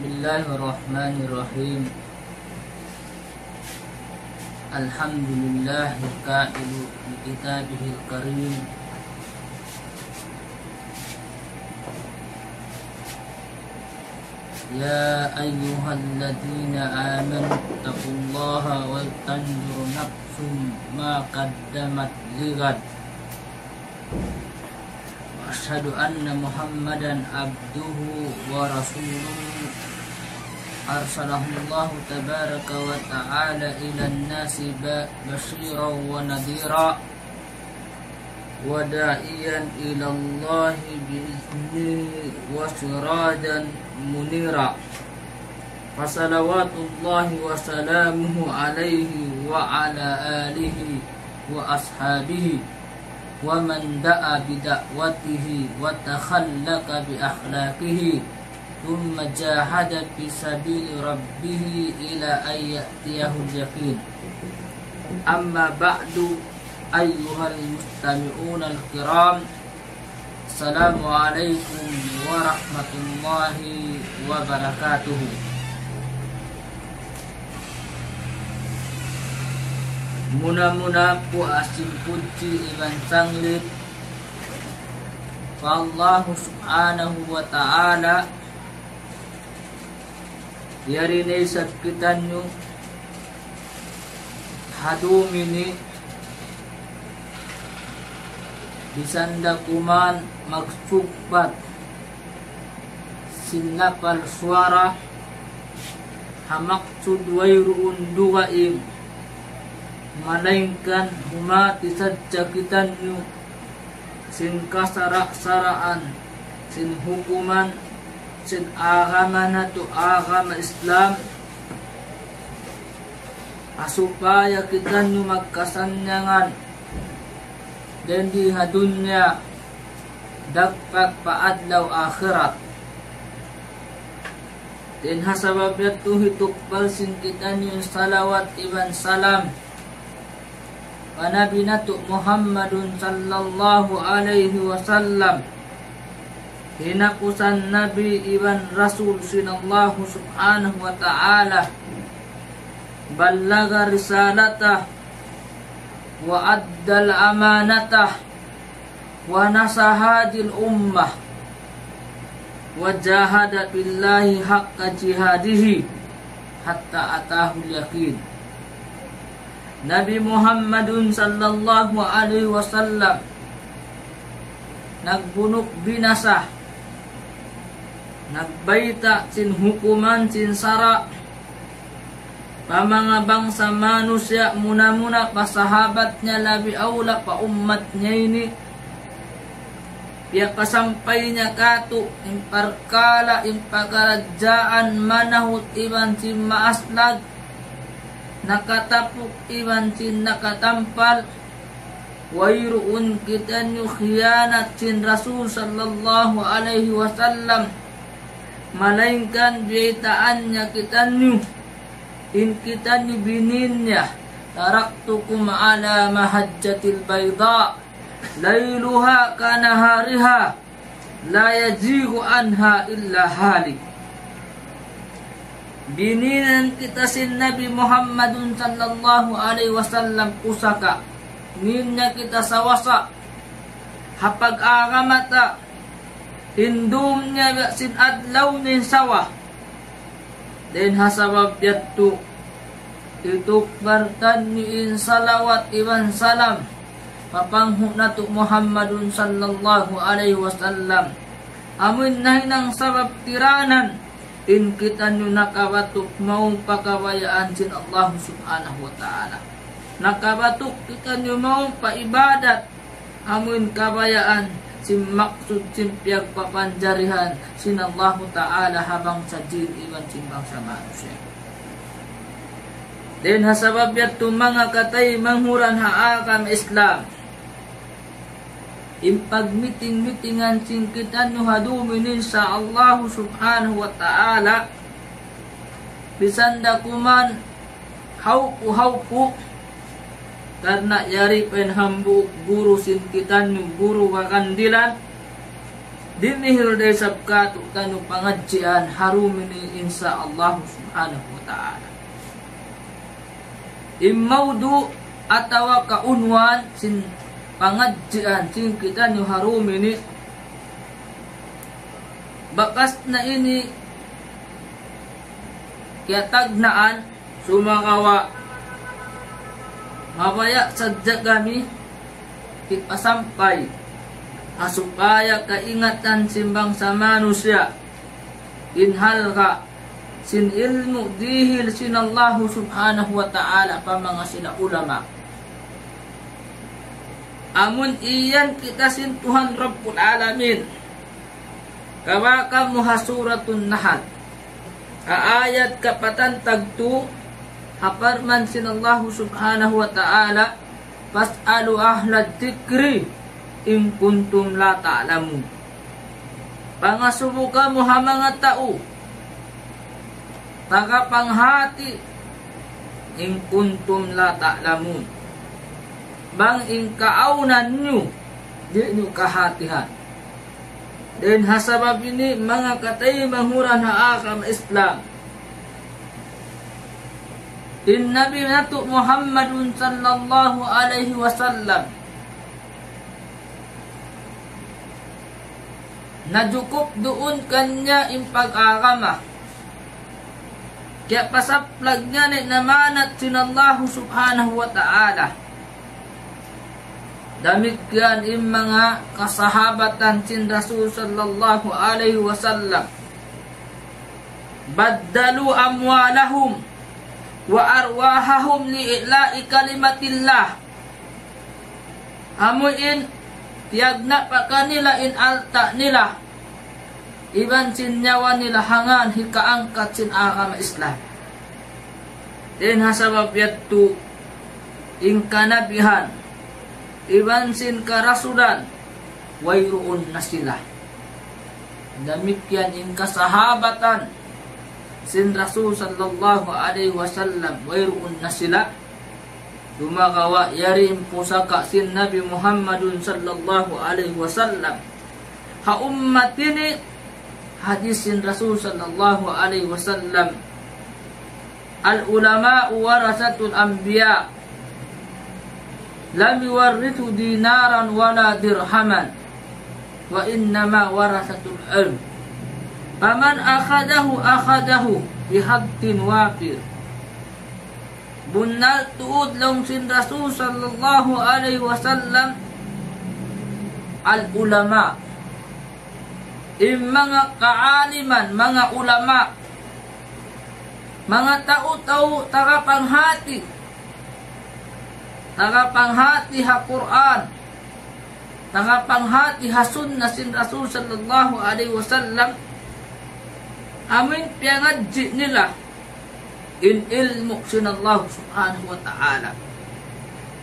Bismillahirrahmanirrahim. Alhamdulillahil qa'ilu bi kitabihil karim. Ya ayyuhalladzina amanu taqullaha wa tanzur nafsum ma qaddamat lighad. Wa asyhadu anna Muhammadan abduhu wa rasuluhu arsalahullahu tabaraka wa ta'ala ilan nasi basyiran wa nadhira wa da'iyan ilallahi bi'izni wa sirajan munira. Fasalawatullahi wa salamuhu alaihi wa ala alihi wa ashabihi wa man da'a bida'watihi wa takhallaqa bi akhlaqihi thumma jahada fi sabili rabbih ila ayyatiyahul yaqin. Amma ba'du, ayyuhal mustami'una al-kiram, assalamualaikum warahmatullahi wabarakatuh. Muna-muna po asin puji iban sanglit fa Allah subhanahu wa ta'ala yarinay sakkitan nyo hadumini bisanda kuman magsugbat sinapal suara hamaksud wayruun duwaim malaingkan humati sadyakitan nyo sin kasara-saraan sin hukuman sin agama na to agama Islam asupaya kita nyo magkasanyangan dan di hadunya dagpag paadlaw akhirat din hasabab yato hitukbal sin kita nyo salawat iban salam Nabi nato Muhammadun sallallahu alaihi wasallam hinakusan Nabi iban Rasul sinallahu subhanahu wa ta'ala ballaga risalatah wa addal amanatah wa nasahadil ummah wa jahada billahi haqqa jihadihi hatta atahul yaqin. Nabi Muhammadun sallallahu alaihi wasallam nagbunok binasa, nagbaita sin hukuman sin sara pamanga bangsa manusia muna-muna pasahabatnya labi aula pa umatnya ini pia kasampay niya kato imparkala impakarajaan manahut iban sin maaslag nakatapuk iban sin nakatampal wayruun kita nyo khiyanat sin Rasul sallallahu alaihi wasallam malaingkan biyaitaan niya kita nyo in kita nyo binin niya taraktukum ala mahajjatil bayda layluha kanahariha la yajigu anha illa halik. Bininan kita sin Nabi Muhammadun sallallahu alaihi wasallam usaka ninya kita sawasa hapag agamata indum niya sin adlaw nin sawa den hasabab yattu itukbartan ni in salawat iban salam papanghu nato Muhammadun sallallahu alaihi wasallam amun nahinang sabab tiranan in kita nyo nakabatok maong pakawayaan sin Allah subhanahu wa ta'ala nakabatok kita nyo maong paibadat amun kabayaan sin maksud sin piyag papanjarihan sin Allah ta'ala habang sa jin iwan simbang sa manusia din hasabab yato mga katay manghuran haakam Islam impagmiting-mitingan sin kita nyo haduminin sa Allah subhanahu wa ta'ala bisanda kuman haupu karena yari penhambu guru sin kita nyo guru wakandilan Dinihil day sabkatu tanu pangadjian harumini insya Allah subhanahu wa ta'ala. Immaudu atawa kaunwan sin pangadjian sin kita nyu harumini bakas na ini kaya tagnaan sumakawa mabaya sadya kami ipasampay asupaya kaingatan simbang sa manusia inhal ka sin ilmu dihil sin Allah subhanahu wa ta'ala pa mga sina ulama amun iyan kita sin Tuhan Rabbul Alamin kawaka muhasuratun Nahl ayat kapatan tagtu haparman sin Allah subhanahu wa ta'ala fas'alu ahlad dzikri in kuntum la ta'lamun. Pangasubuka mo ha mga tao tagapanghati in kuntum la ta'lamun. Bang in kaaunan nyo di nyo kahatihan. Dan hasabab ini mga katay manghuran haakam Islam. In Nabi Natu Muhammadun sallallahu alaihi wasallam najukup doon kanya impag-agama. Kaya pasaplag niya ni namanat sinallahu subhanahu wa ta'ala. Damikyan yung mga kasahabatan sin Rasul sallallahu alaihi wasallam. Baddalu amwalahum wa arwahahum li'ila'i kalimatillah. Amuin tiyagna pa kanila in alta nila iban sin nyawa nila hangan hikaangkat sin agama Islam. Din hasabab yattu in kanabihan iban sin karasudan wayruun na sila. Damikyan in kasahabatan sin Rasul sallallahu alaihi wasallam wayruun na sila. Dumagawa yarim pusaka sin Nabi Muhammadun sallallahu alaihi wasallam ha ummatini hadis sin Rasul sallallahu alaihi wasallam al ulama warasatul anbiya lam yuwarrithu dinaran wala dirhaman wa innama warasatul ilm faman akhadahu bihaddin wafir. Bunal tuud lang sin Rasul sallallahu alaihi wasallam al ulama mga kaaliman, mga ulama, mga tao-tao tagapanghati ha Quran, tagapanghati ha sunnah sin Rasul sallallahu alaihi wasallam amin piangadji nila in ilmu sin Allah subhanahu wa ta'ala.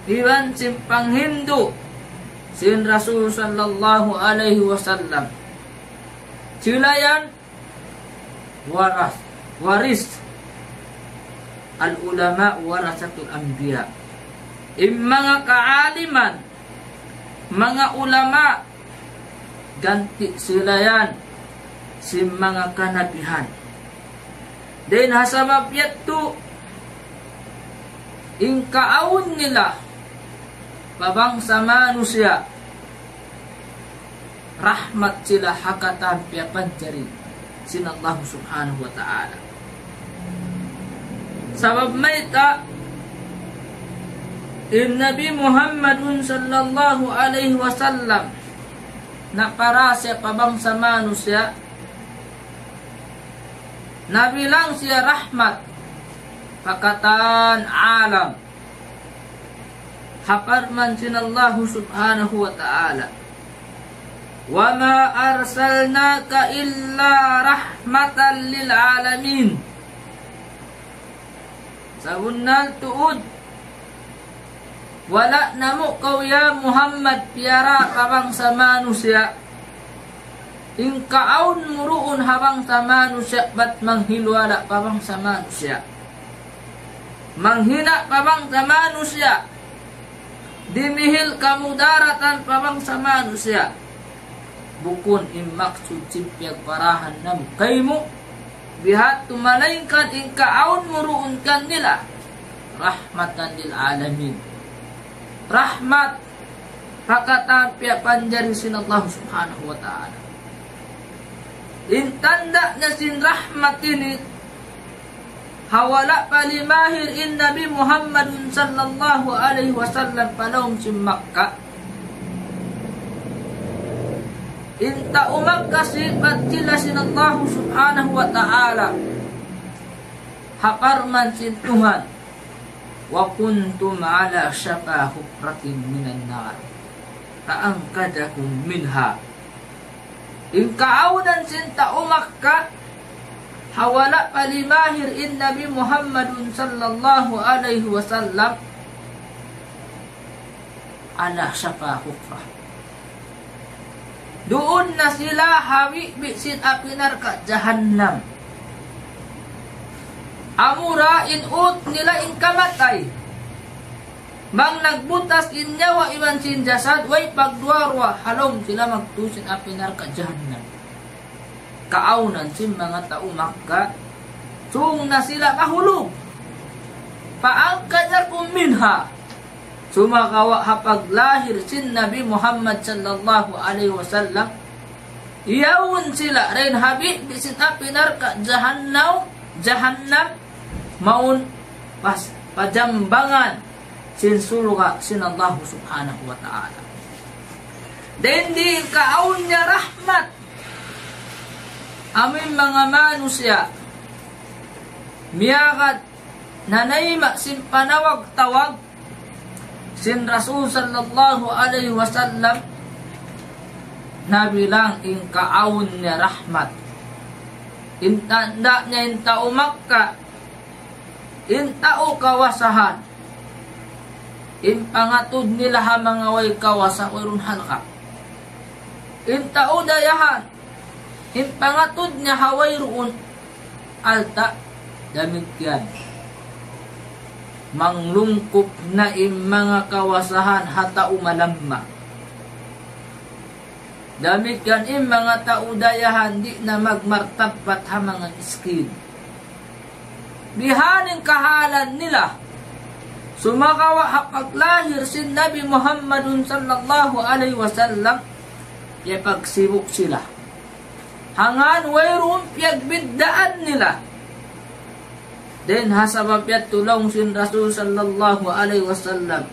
Iwan simpang Hindu sin Rasul sallallahu alaihi wasallam. Sila yan waris al ulama warasatul anbiya. Mga kaaliman, mga ulama ganti sila yan si mga kanabihan. Then hasabab yattu in kaawon nila babang sa manusia rahmat sila hakatan piyapancari sin Allah subhanahu wa ta'ala. Sabab may ta in Nabi Muhammadun sallallahu alaihi wasallam na para siya pabang sa manusia nabilang siya rahmat pakatan alam haparman sinallahu subhanahu wa ta'ala wa ma arsalnaka illa rahmatan lil alamin. Sabunnal tuud wala namo kaw ya Muhammad piara kabang sa manusia in kaon muruun habang sa manusia bat manghilwala pabang sa manusia manghina pabang sa manusia dimihil kamudaratan pabang sa manusia bukun imaksud simpyag parahan nam kay mo bihat tumalingkan in kaon muruun kan nila rahmatan lil alamin. Rahmat pakatapya panjari sin Allah subhanahu wa ta'ala. Intanda na sin rahmat ini hawala palimahir in Nabi Muhammadun sallallahu alaihi wasallam palawng si Makkah. Inta umakka si patila sin Allah subhanahu wa ta'ala hakarman sin Tuhan wa kuntum ala syafa hufratin minan nar kaangkadahum minha. In kaaunan sin ta umakka hawala palimahir in Nabi Muhammadun sallallahu alaihi wasallam ala syafa hufrah. Doon na sila hawi bisin apinar ka jahannam. Amura inut nila in kamatay. Mang nagbutas in nyawa iwan sin jasad way pagduarwa halong sila magtusin apinar ka jahannam. Kaaunan sin mga tao Makka sung na sila mahulog. Paangkadar kung minha. Sumakawa hapaglahir sin Nabi Muhammad sallallahu alaihi wasallam iyawon sila rin habi bisin apinar ka jahannam maun pajambangan sin sulga sin Allah subhanahu wa ta'ala. Den di kaon niya rahmat amin mga manusia miyakat nanayma sin panawag-tawag sin Rasul sallallahu alaihi wasallam nabilang in kaawon niya rahmat. Intanda niya in tao Makka, in tao kawasahan, in pangatod nila ha mga way kawasa urun halka. In tao dayahan, in pangatod niya haway ruun alta damit yan. Manglungkop na mga kawasahan hata umalamma. Damit yan mga taudayahan di na magmartapat ha mga iskin. Bihaning kahalan nila sumakawa hapaglahir sin Nabi Muhammadun sallallahu alaihi wasallam ya pagsibok sila. Hangan wayroon piagbiddaan nila. Den hasabab yat tulong sin Rasul sallallahu alaihi wasallam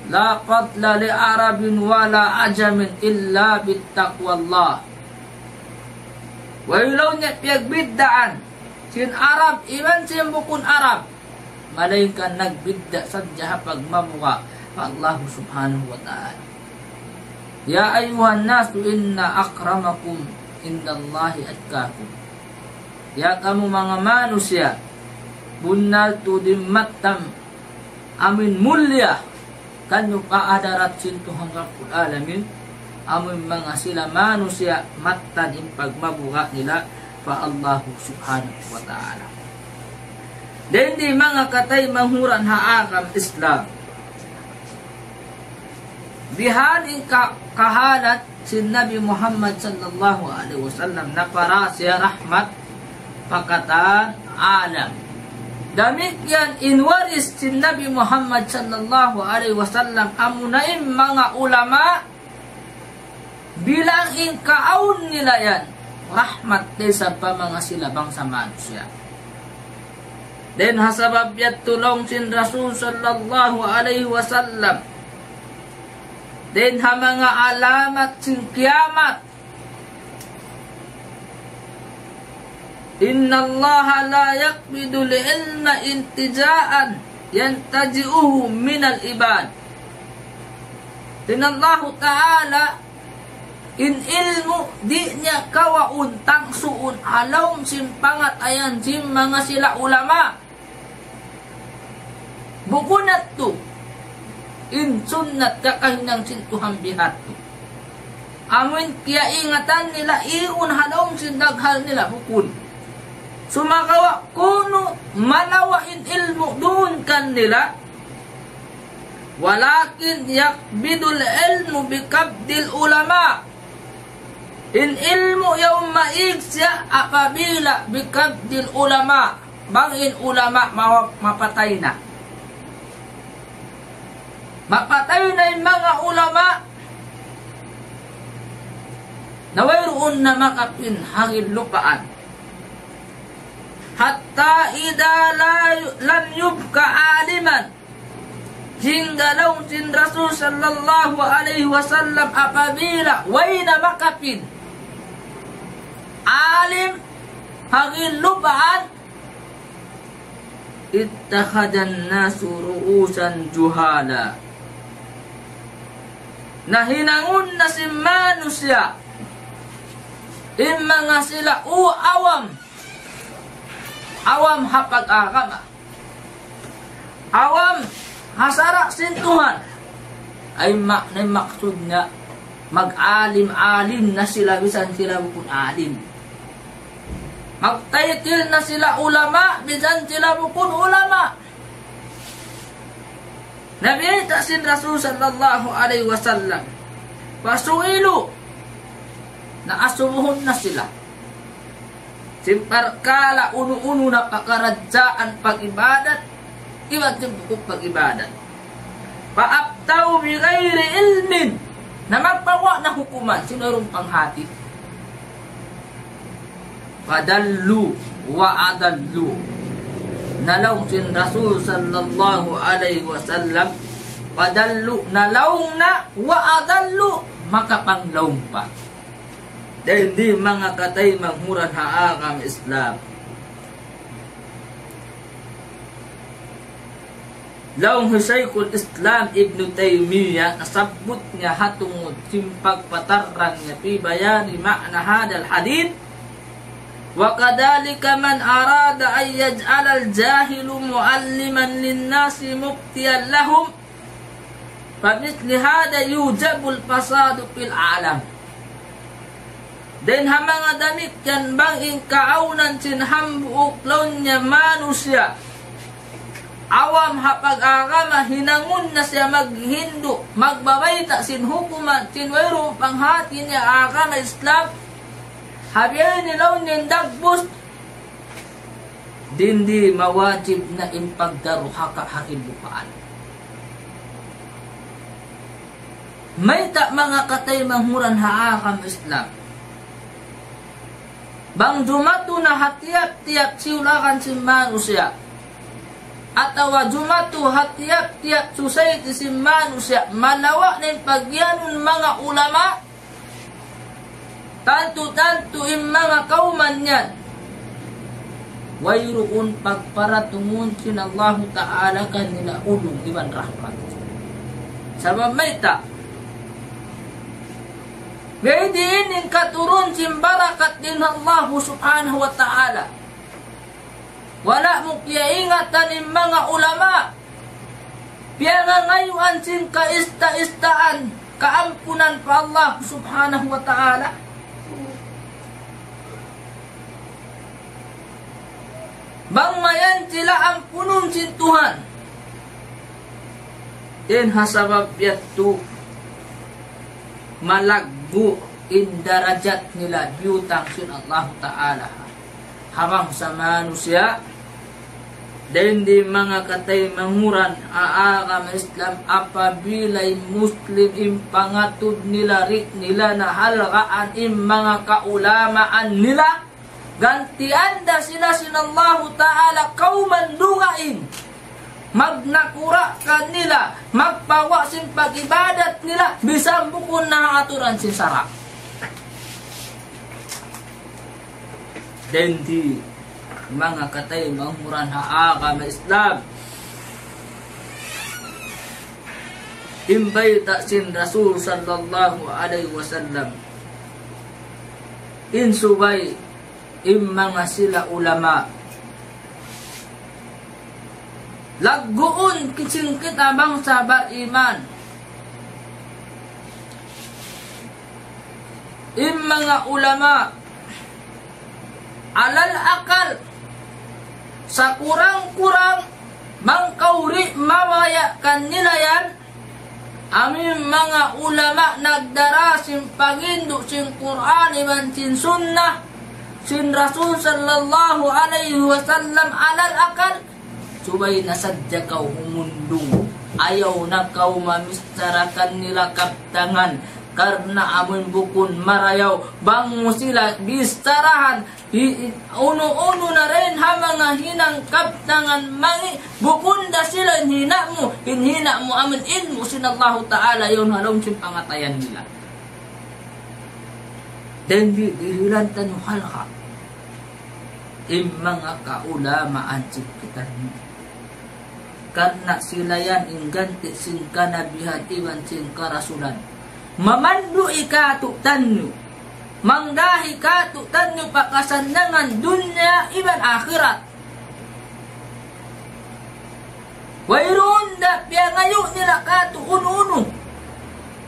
la qatla li arabin wala ajamin illa bittaqwallah. Wailaw niya piagbiddaan sin Arab iban sin bukun Arab malaikan nagbidda sadya pagmamuka pa Allah subhanahu wa ta'ala. Ya ayuhan nasu inna akramakum indallahi atqakum. Ya kamu mga manusia bunal tu dimmatam amin mulia kanyo kaadarat sin Tuhan Rabbul Alamin amin mga sila manusia matan in pagmabuka nila pa Allah subhanahu wa ta'ala. Den di mga katay manghuran haakam Islam bihan in kahalat sin Nabi Muhammad sallallahu alaihi wasallam na para siya rahmat pakatan alam. Damit yan inwaris sin Nabi Muhammad sallallahu alaihi wasallam amunaim mga ulama bilang in kaon nila yan rahmat de sa pa mga sila bangsa manusia. Den hasabab yat tulong sin Rasul sallallahu alaihi wasallam den ha mga alamat sin kiamat. Inna Allah la yakbidu li'ilma intijaan yantaji'uhu minal ibad. Inna Allah ta'ala in ilmu di niya kawauntang suun halong simpangat ayan sim mga sila ulama. Bukunat to in sunnat kakahinang sintuhang bihat to. Amin kaya ingatan nila iun halong sindaghal nila bukun. Sumakawa kuno malawain ilmu doon kan nila walakin yakbidul ilmu bikabdil ulama In ilmu yung maig siya apabila bikabdil ulama. Bangin ulama mapatay na. Mapatay na yung mga ulama na mayroon na makapin hangin lupaan. Hatta ida lam yubka aliman. Hingga daw sin Rasul sallallahu alaihi wasallam apabila way na makapin alim hangin lupaan, ittakhadan nasu ru'usan juhala. Nahinangon na si manusia mga sila awam hapag-agama, awam hasara sintuhan, ay maksud nga mag-alim-alim na sila, bisan sila bukun alim. Magtaytil na sila ulama, bisan sila bukun ulama. Nabiyita sin Rasul sallallahu alaihi wasallam, pasuilu na asumuhon na sila. Simparkala uno-uno na pakaradsaan pag-ibadat, iba't yung bukong pag-ibadat. Paaptaw bi ghairi ilmin, na magpawa na hukuman, sinurong panghati. Padallu wa adallu, nalaw sin Rasul sallallahu alaihi wasallam, padallu, nalaw na, wa adallu, makapanglawng pa. Dahil di mga katay manghuran haakam Islam. Laong Husaykul Islam Ibn Taymiyyah, nasabot niya hatungod simpagpatarang niya pi bayani ma'na hadal hadith. Wa kadhalika man arada ay yaj'al al-jahilu mu'alliman lin-nasi muftiyan lahum, pamithli hada yujabul fasadu fil alam. Den ha mga damit yan bang ingkaunan sinhambuok laon niya manusia, awam hapag-agama, hinangun na siya maghindo, magbabayta sin hukuman, sin wayrong panghati niya agama Islam, habiyay nilaw niyan dagbos, dindi mawajib na impagdaruha ka hakibupaan. May ta mga katay manghuran haakam Islam, bang jumatu na hatiap-tiap siulakan si manusia, atau jumatu hatiap-tiap society si manusia, malawa na pagyanun mga ulama, tantu-tantu yung mga kauman yan, wayroon pagparatungun sin Allah Ta'ala kanila ulong iban rahmat. Sabab may ta, gaydiin in katurun simbarakat din Allah Subhanahu wa Ta'ala. Wala mo kiyaingatan ng mga ulama. Piya nga ngayuan sin kaista-istaan, kaampunan pa Allah Subhanahu wa Ta'ala. Bang mayan sila ampunon sin Tuhan. Din hasabab yattu malagbu in darajat nila biyutang sin Allah Ta'ala habang sa manusia. Dahil di mga katay manguran aagam Islam apabilay Muslim impangatod nila rit nila na halgaan im mga kaulamaan nila, gantianda sila sin Allah Ta'ala kauman dungain, magnakura kanila, magpawa sin pag-ibadat nila, bisang bukon na aturan sin sara. Den di mga katay manghuran haakam Islam, imbayta sin Rasul sallallahu alaihi wasallam, insubay mga sila ulama, lagguon kising kita bangsa beriman, mga ulama alal akal sa kurang-kurang mangkauri mawaya kanila yan Amin mga ulama nagdara sin pagindo sin Quran iban sin sunnah sin Rasul sallallahu alaihi wasallam alal akal. Subay nasadya kaw humundong. Ayaw na kaw mamistarakan nila kaptangan. Karna amun bukun marayaw. Bango sila bistarahan. Uno-uno na rin ha mga hinang kaptangan. Mangi bukun da sila inhina mo. Inhina mo amun ilmu sinallahu ta'ala. Yun halong simpangatayan nila. Dan dihilan tanuhal ka. Mga kaulamaan sikitan mo. Karena sila yan ingganti sin kanabihan iwan sin karasulan. Mamandu ikatutan nyo. Mangdahi katutan nyo pakasandangan dunya iban akhirat. Wayroon da piyangayo nila katu uno-uno.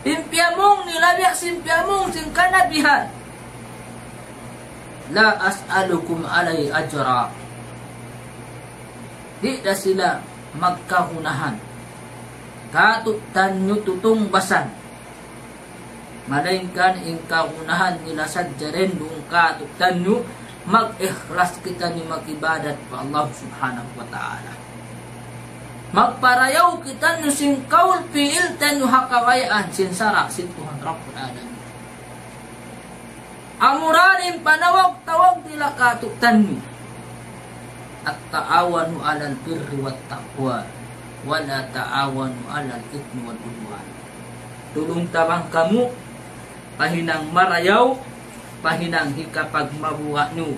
Impiyamong nila biyak simpiyamong sin kanabihan. La as'alukum alay ajra. Di da sila magkahunahan. Katutan nyo tutong basan. Malainkan ing kahunahan nila sadya rin doon katutan nyo. Mag-ikhlas kita ni makibadat pa Allah subhanahu wa ta'ala. Magparayaw kita nyo sing kaul piil tan nyo hakawayaan sin sarak sin Tuhan Rabbul Alamin. Amuranin panawag-tawag nila katutan nyo. At ta'awanu alal birri wat taqwa wala ta'awanu alal ithmi wal udwan. Tulong tabang kamu pahinang marayaw pahinang hikapag mabuha nyo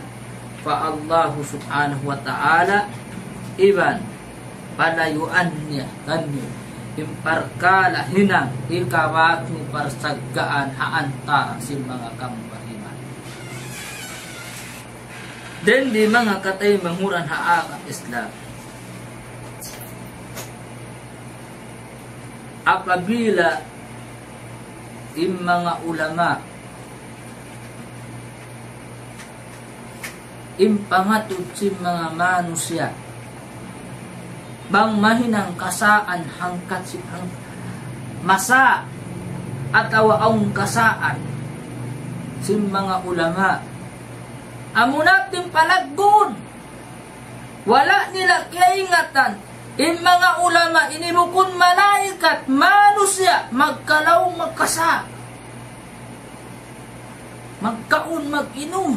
fa Allah subhanahu wa ta'ala iban palayuan niya kanyo imparkala hinang hikawag ni parsaggaan haanta sin mga kampariman. Dan di mga katay manguran haakang Islam. Apabila yung mga ulama impangatod si mga manusya bang mahinang kasaan hangkat si masa ataw ang kasaan si mga ulama amunatin palaggun. Wala nila kaingatan. Yung mga ulama, inibukun malaikat, manusya, magkalaw, magkasa. Magkaon, mag-inom.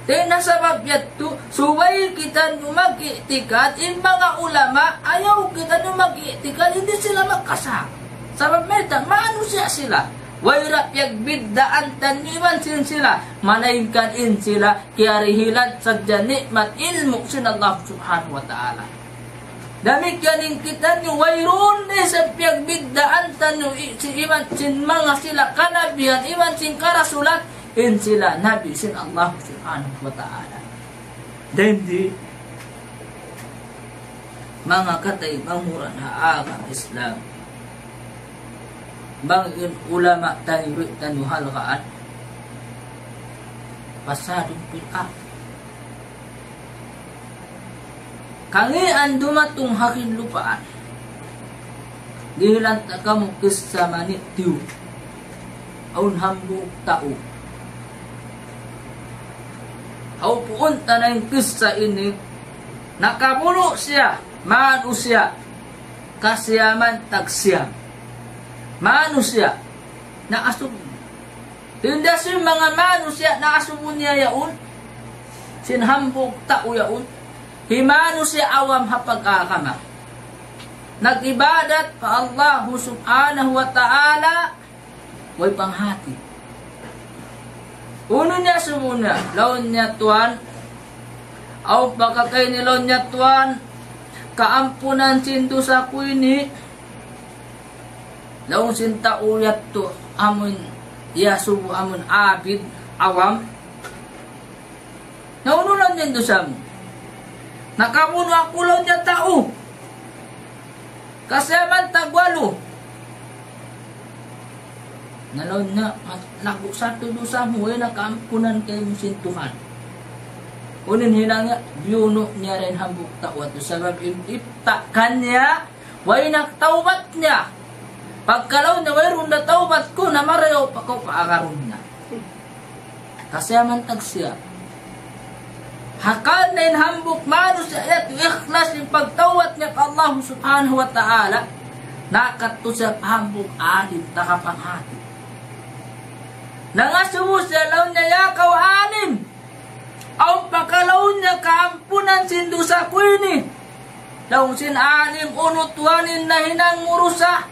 Tinasabab yato, suway kita nyo mag-iitikat, yung mga ulama, ayaw kita nyo mag-iitikat, hindi sila magkasa. Sabab meta, manusya sila. Wairap yag biddaan taniman sin sila. Malainkan in sila. Kiarihilan sa nikmat ilmu sin Allah subhanahu wa ta'ala. Damik yanin kita nyo. Wayroon sa piyag biddaan tanyo. Iman sin mga sila kanabihan. Iman sin karasulat. In sila nabi sin Allah subhanahu wa ta'ala. Dendi mga katay manguran haagang Islam. Bangin ulama taniwi tanuhal kaan pasadong pilak kangian dumatong hakin lupaan dihilan kamu kisah manit tiyo aun hambuk tao au puun tanay kisah ini nakabulo siya manusia kasiyaman tagsiyam manusia na asub. Hindi si mga manusia na asubun niya yaun. Sinhambog tao yaun. Himanusia awam hapagkakama. Nag-ibadat pa Allah subhanahu wa ta'ala way panghati. Uno niya sumuna. Laon niya tuwan. Aw pagkakay ni laon niya tuwan. Kaampunan sinto sa kuini. Laong sinta uyat to amun yasubu amun abid awam. Naunulan niyan dosa mo. Nakamuno ako lang niya tao. Kasi man tagwalo. Nalaw na lago sa to dosa mo ay nakaampunan kayo mo sintuhan. Unin hinanga biyuno niya rin hambuk tawat. Sabab ipta kanya way nagtaubat niya. Pagkalaw na mayroon na taubat ko na marayaw pa ko paakaroon na. Kasi amantag siya. Hakal na inhambok mano siya at ikhlas yung pagtawat niya ka Allah subhanahu wa ta'ala. Nakat to siya hambok alim takapanghati. Nangasumo siya law niya yakaw alim. Ang pagkalaw niya kaampunan sindu sa kwini. Law sin alim unutwanin na hinang murusa.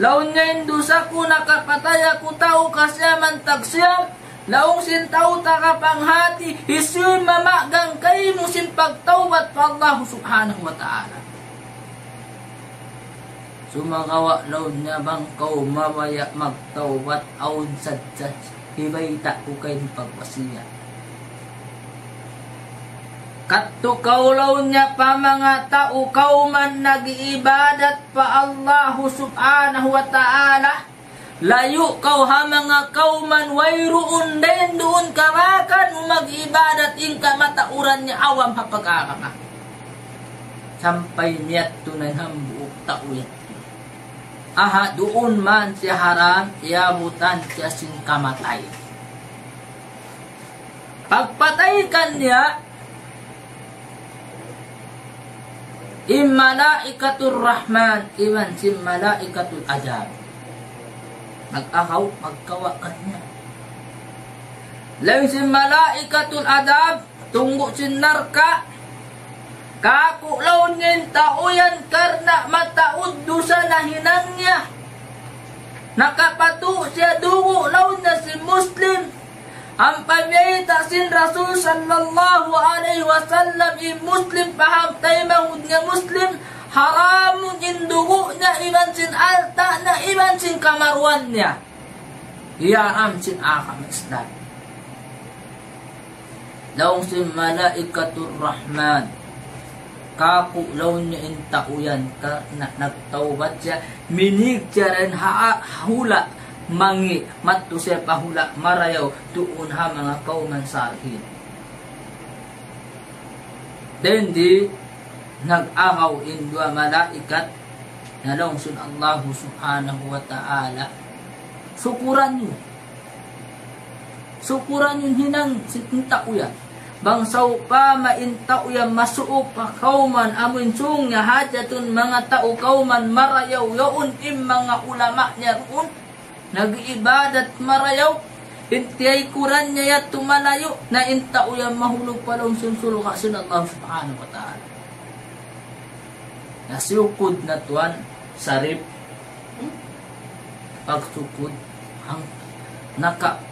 Law niya indusa ko nakapataya ko tao kasyaman tagsiyam. Laong sin tao takapanghati. Iso'y mamagang kayo mo sin pagtawat pa Allah subhanahu wa ta'ala. Sumagawa law niya bang kaw mamaya magtawat aun sadsad. Hibayta ko kayo pagpasiya. Katukaw law niya pa mga tao kaw man nag-iibadat pa Allah subhanahu wa ta'ala. Layo kaw ha mga kaw man wayroon din doon kamakan mag-ibadat ingka matauran niya awam hapag-akama. Sampay niyat tunay hambuok tauyat. Aha doon man siya haram iabutan siya sing kamatay. Pagpatay kan niya malaikatul rahman iman si malaikatul adab. Nag-akaw, magkawakan niya. Lain si malaikatul adab, tunggu si narka, kakulaw niya tauyan karna mataud dusa na hinang niya. Nakapatu siya dungo law na si Muslim. Ang pamiyita sin Rasul sallallahu alaihi wasallam i Muslim paham tayo mahud nga Muslim. Haramun indugo na iban sin alta na iban sin kamarwan niya. Iyaam sin akam Islam. Laong sin malaikatul rahman. Kaku law niya intauyan ka na nagtaubat siya. Minig siya rin hula. Mangi matto siya pahula marayaw tuon ha mga kauman salihin. Dendi nag-akaw indwa malaikat na longsun Allah subhanahu wa ta'ala. Sukuran yun. Sukuran yun hinang sintauyan. Bangsaw pa maintauyan masuok pa kauman amun sung niya hajatun mga tao kauman marayaw yaun im mga ulama niya roon. Nag-ibadat marayaw. Intiyay kuran niya yat tumalayo na intauyan mahulog palong sunsulka sin Allah subhanahu wa ta'ala. Nasukod na tuwan sarip pagsukod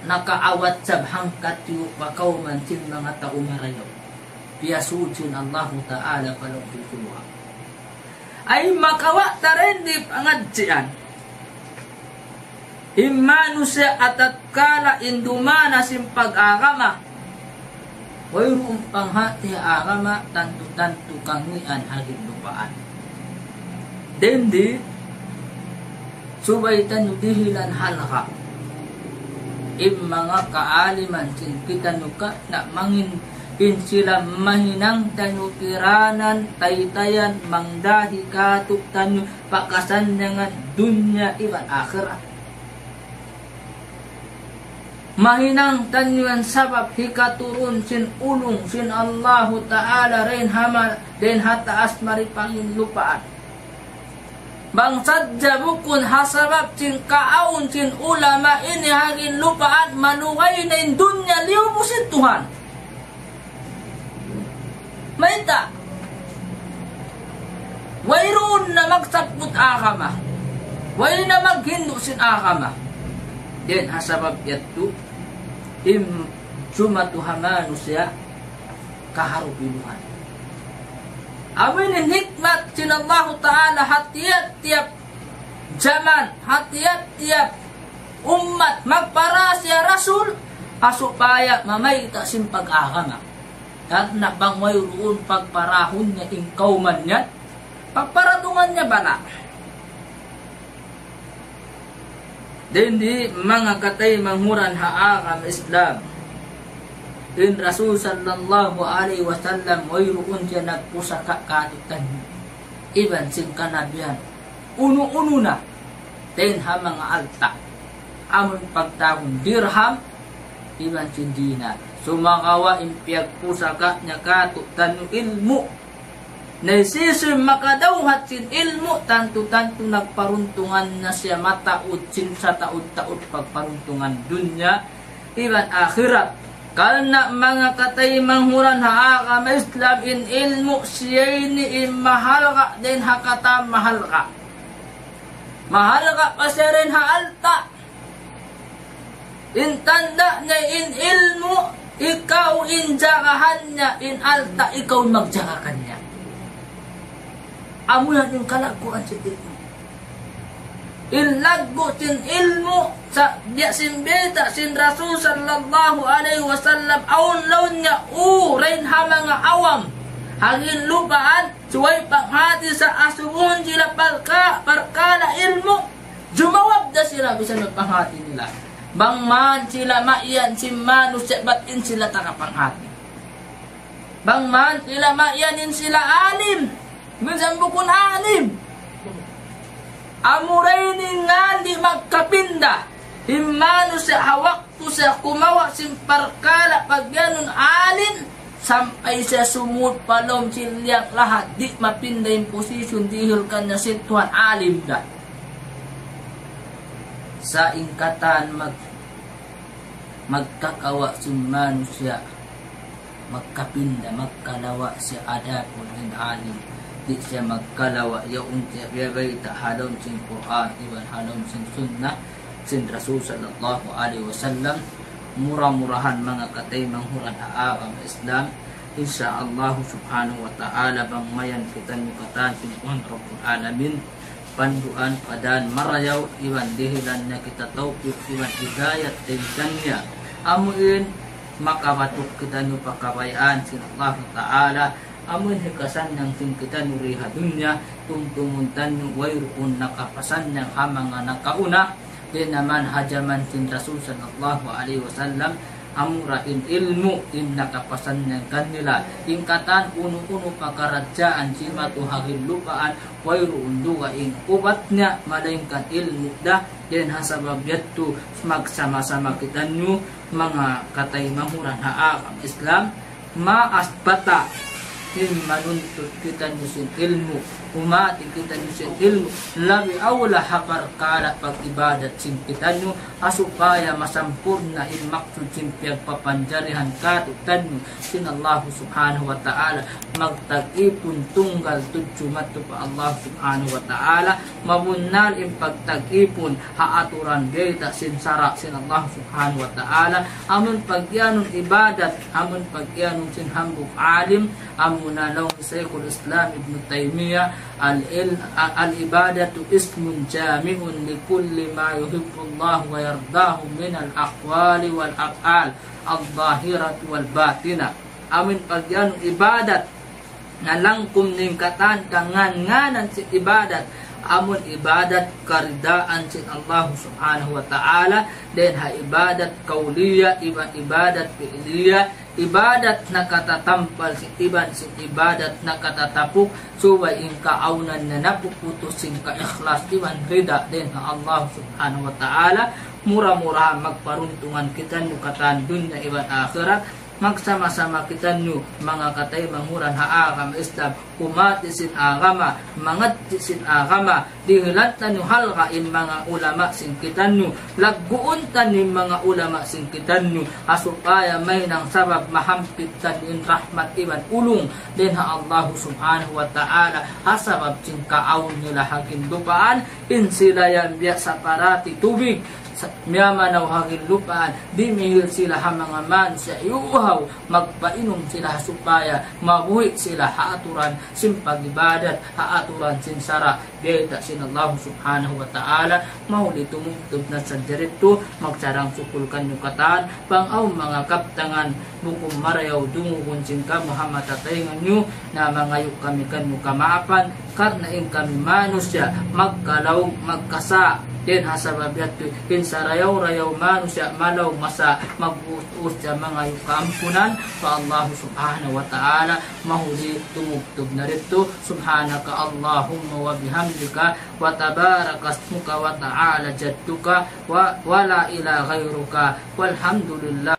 nakaawat sab hangkat yu pakauman sin mga tao marayaw. Piyasud sin Allah ta'ala palong sunsulka. Ay makawa tarendip angadsian. Imanu siya atatkala indumana sim pag-agama. Wayroong panghati agama tanto-tanto kangian hagit lupaan. Dendi subay tanudihilan halaka. Mga kaaliman sin kitanuka na mangin sila mahinang tanukiranan taytayan mangdahi katuk tanu pakasan dengan dunya iban akhirat. Mahinang tanyuan sabab hikaturun sin ulung sin Allahu ta'ala rin hamal den hataas maripangin lupaan. Bangsad jabukun hasabab sin kaawun sin ulama ini hagin lupaan manuway na in dunya liw mo sin Tuhan. Maita. Wayroon na magsaput akama. Way na maghindu sin akama. Den hasabab yatu sumatu hamanu siya kaharupinuhan. Awin hikmat sin Allah ta'ala hatiyat tiap zaman, hatiyat tiap umat magpara siya rasul asupaya mamayta sin pag-agama. At nabangway roon pagparahon niya ingkauman niya pagparadungan niya bala. Dindi mga katay manghuran haagam Islam. In Rasul sallallahu alaihi wasallam wayroon siya nagpusaka katutan. Iban sin kanabiyan uno-uno na ten ha mga alta amon pagtahong dirham iban sin dinar sumakawa impiyag pusaka nya kato tanu ilmu naisisir makadawhat sin ilmu tanto-tanto nagparuntungan na siya mataod sin sa taod-taod pagparuntungan dunya iban akhirat kalna mga katay manghuran ha ka Islam in ilmu siyay ni in mahal ka din hakata mahal ka pa siya rin ha alta in tanda na in ilmu ikaw in jagahan niya in alta ikaw magjagakan niya amuyan yung kalaguan si ilmu ilaggo sin ilmu sa dia sin beta sin Rasul sallallahu alaihi wasallam aun laun niya urain ha mga awam hagin lupaan suway panghati sa asubuhon sila parkala ilmu jumawab da sila bisan magpanghati nila bangman sila maiyan si manus batin sila takapanghati bangman sila maiyanin sila alim minsan bukun alim amuray ni nga di magkapinda himano sa hawak to sa kumawa simparkala pagyanon alin sampay sa sumut palom silyak lahat di mapinda yung posisyon dihil ka na situan alim da sa ingkatan magkakawa simano siya magkapinda magkalawa siya adapon ng alim di siya magkalawa yaun siya biyabay halom sin Quran iwan halom sin sunnah sin Rasul sallallahu alaihi wasallam murah-murahan mga katay manghuran haagam Islam insyaallah subhanahu wa ta'ala bang mayan kita nukatan sin Rabbul Alamin panduan padan marayaw iwan dihilan na kita tawfiq iwan hidayat tingkanya amuin makabatuk kita nupakabayaan sin Allah ta'ala amun hikasan ng singkitan nuriha dunya tungtunguntan ng wayrun nakapasan ng hamang nakauna din naman hajaman sin Rasul sallallahu alaihi wasallam amurain ilmu in nakapasan ng kanila ingkatan uno-uno pagkaradyaan simatu hagin lupaan wayrun duga ing ubat niya malaingkan ilmu da din hasabab yattu magsama-sama kita nyo mga katay mahuran haakam Islam maasbata manuntut kita nusin ilmu umati kita nusin ilmu labi awla haparkala pag-ibadat sin kita nyo asupaya masampurna in maksud sin pagpapanjarihan katutan nyo sin Allah subhanahu wa ta'ala magtag-ipon tunggal tudjumat pa Allah subhanahu wa ta'ala mabunnal in pagtag-ipon haaturan gayta sin sara sin Allah subhanahu wa ta'ala amun pagyanong ibadat amun pagyanong sin hambuk alim munalaw Syekhul Islam Ibn Taymiyyah al-ibadatu ismun jami'un li kulli ma yuhibbullah wa yardahu min al-aqwali wal af'al al-zahirati wal batina amin pagyan ibadat nga langkum ning katan kangan-nganan si ibadat amun ibadat karidaan sin Allah subhanahu wa ta'ala den ha ibadat kauliya ibadat fi'liya ibadat na katatampal si iban si ibadat na katatapuk subay ing kaaunan na napuputos sing ka-ikhlas iban rida din ha Allah subhanahu wa ta'ala mura-mura magparuntungan kita nukatan dunya iban akhirat magsama-sama kita nyo mga katay manghuran haagam Islam umati sin agama mangat sin agama dihilatan nyo halka in mga ulama sin kita nyo lagguuntan in mga ulama sin kita nyo asupaya may nang sabab mahampitan in rahmat iban ulung din ha Allah subhanahu wa ta'ala asabab sin kaawn nila hagin lupaan in sila yan biya sa parati tubig miyamanaw hagin lupaan di mihil sila ha mga man sa iuhaw magpainom sila supaya mabuhi sila haaturan sin pagibadat haaturan sin sara beta sin Allah subhanahu wa ta'ala mahuli tumugtog na sa dirito magsarang sukulkan yung kataan pangaw mga kaptangan bukum marayaw dungugun sin ka Muhammad tatayngan nyo na mangayok kami kanyo kamaapan karnain kami manusya magkalaw magkasa din hasababiyat in sarayaw-rayaw manu siya malaw masa mag-uus siya mga yukampunan pa Allah subhanahu wa ta'ala mahuli tumugtog na rito. Subhanaka Allahumma wa bihamdika wa tabarakasmuka wa ta'ala jadduka wa la ila ghayruka walhamdulillah.